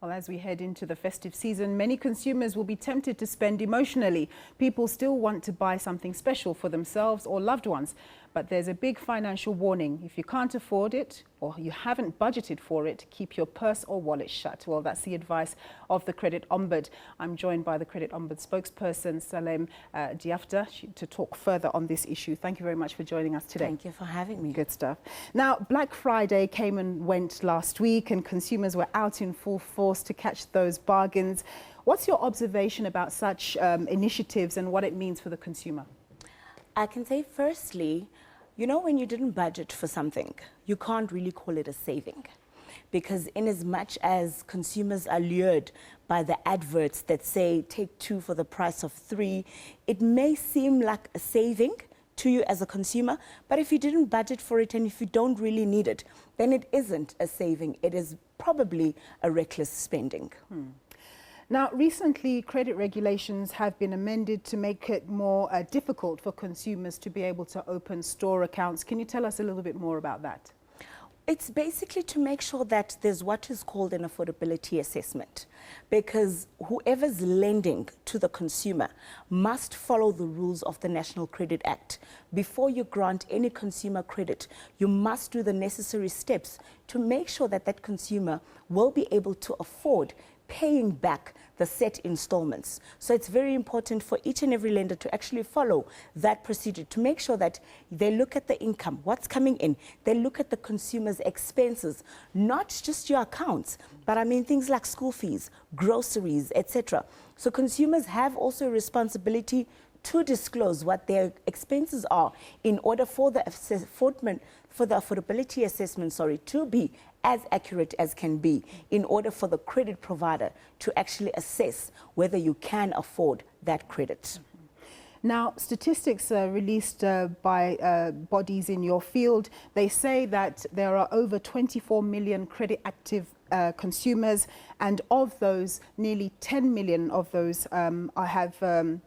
Well, as we head into the festive season, many consumers will be tempted to spend emotionally. People still want to buy something special for themselves or loved ones. But there's a big financial warning. If you can't afford it or you haven't budgeted for it, keep your purse or wallet shut. Well, that's the advice of the Credit Ombud. I'm joined by the Credit Ombud spokesperson, Salem Dyafta, to talk further on this issue. Thank you very much for joining us today. Thank you for having me. Good stuff. Now, Black Friday came and went last week, and consumers were out in full force to catch those bargains. What's your observation about such initiatives and what it means for the consumer? I can say firstly, you know, when you didn't budget for something, you can't really call it a saving. Because in as much as consumers are lured by the adverts that say take 2 for the price of 3, it may seem like a saving to you as a consumer, but if you didn't budget for it and if you don't really need it, then it isn't a saving. It is probably a reckless spending. Now, recently, credit regulations have been amended to make it more difficult for consumers to be able to open store accounts. Can you tell us a little bit more about that? It's basically to make sure that there's what is called an affordability assessment, because whoever's lending to the consumer must follow the rules of the National Credit Act. Before you grant any consumer credit, you must do the necessary steps to make sure that that consumer will be able to afford paying back the set installments. So it's very important for each and every lender to actually follow that procedure to make sure that they look at the income, what's coming in, they look at the consumer's expenses, not just your accounts, but I mean things like school fees, groceries, etc. So consumers have also a responsibility to disclose what their expenses are in order for the affordability assessment, to be as accurate as can be, in order for the credit provider to actually assess whether you can afford that credit. Now, statistics released by bodies in your field, they say that there are over 24 million credit active consumers, and of those, nearly 10 million of those have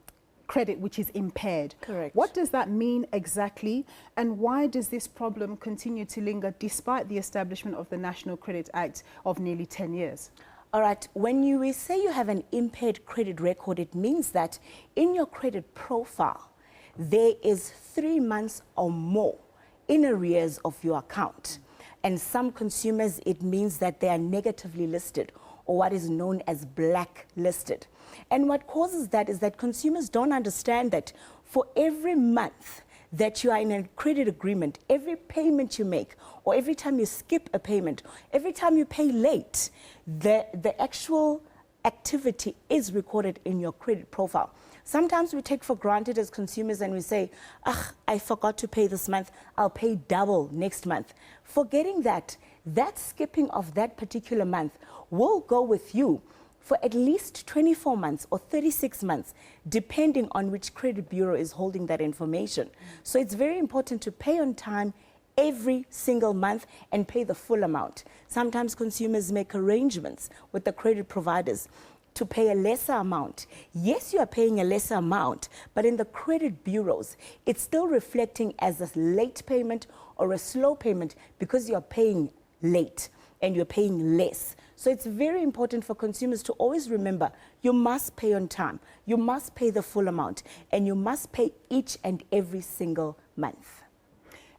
credit which is impaired. Correct. What does that mean exactly, and why does this problem continue to linger despite the establishment of the National Credit Act of nearly 10 years? All right, when we say you have an impaired credit record, it means that in your credit profile, there is 3 months or more in arrears of your account. And some consumers, it means that they are negatively listed, or what is known as blacklisted. And what causes that is that consumers don't understand that for every month that you are in a credit agreement, every payment you make, or every time you skip a payment, every time you pay late, the actual activity is recorded in your credit profile. Sometimes we take for granted as consumers and we say, I forgot to pay this month, I'll pay double next month. Forgetting that skipping of that particular month will go with you for at least 24 months or 36 months, depending on which credit bureau is holding that information. So it's very important to pay on time every single month and pay the full amount. Sometimes consumers make arrangements with the credit providers to pay a lesser amount. Yes, you are paying a lesser amount, but in the credit bureaus, it's still reflecting as a late payment or a slow payment because you're paying late and you're paying less. So it's very important for consumers to always remember, you must pay on time, you must pay the full amount, and you must pay each and every single month.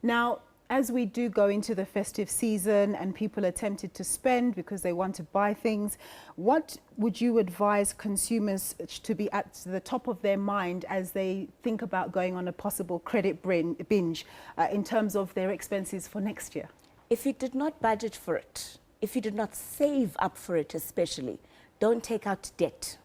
Now, as we do go into the festive season and people are tempted to spend because they want to buy things, what would you advise consumers to be at the top of their mind as they think about going on a possible credit binge in terms of their expenses for next year? If you did not budget for it, if you did not save up for it especially, don't take out debt.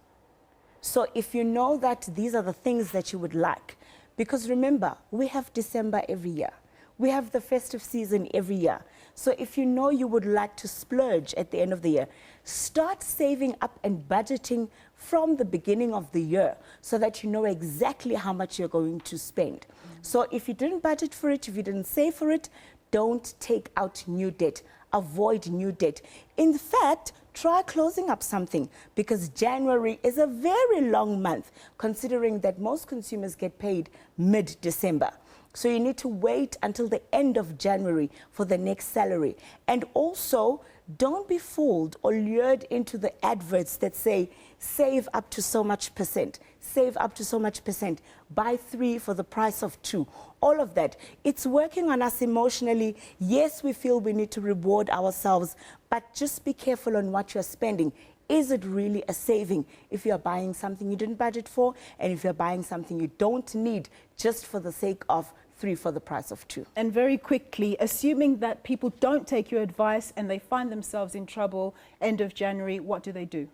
So if you know that these are the things that you would like, because remember, we have December every year. We have the festive season every year. So if you know you would like to splurge at the end of the year, start saving up and budgeting from the beginning of the year so that you know exactly how much you're going to spend. So if you didn't budget for it, if you didn't save for it, don't take out new debt. Avoid new debt. In fact, try closing up something, because January is a very long month, considering that most consumers get paid mid-December. So you need to wait until the end of January for the next salary. And also, don't be fooled or lured into the adverts that say, save up to so much percent, save up to so much percent, buy 3 for the price of 2. All of that, it's working on us emotionally. Yes, we feel we need to reward ourselves, but just be careful on what you're spending. Is it really a saving if you're buying something you didn't budget for, and if you're buying something you don't need just for the sake of 3 for the price of 2? And very quickly, assuming that people don't take your advice and they find themselves in trouble end of January, what do they do?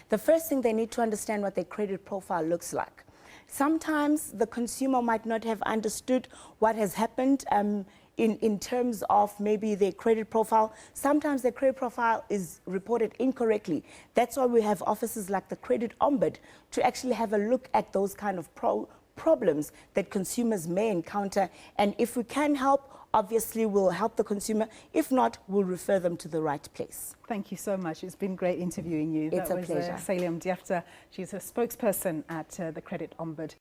The first thing, they need to understand what their credit profile looks like. Sometimes the consumer might not have understood what has happened in terms of maybe their credit profile. Sometimes their credit profile is reported incorrectly. That's why we have offices like the Credit Ombud to actually have a look at those kind of problems that consumers may encounter. And if we can help, obviously we'll help the consumer. If not, we'll refer them to the right place. Thank you so much. It's been great interviewing you. It's a That was pleasure. Salem Dyafta. She's a spokesperson at the Credit Ombud.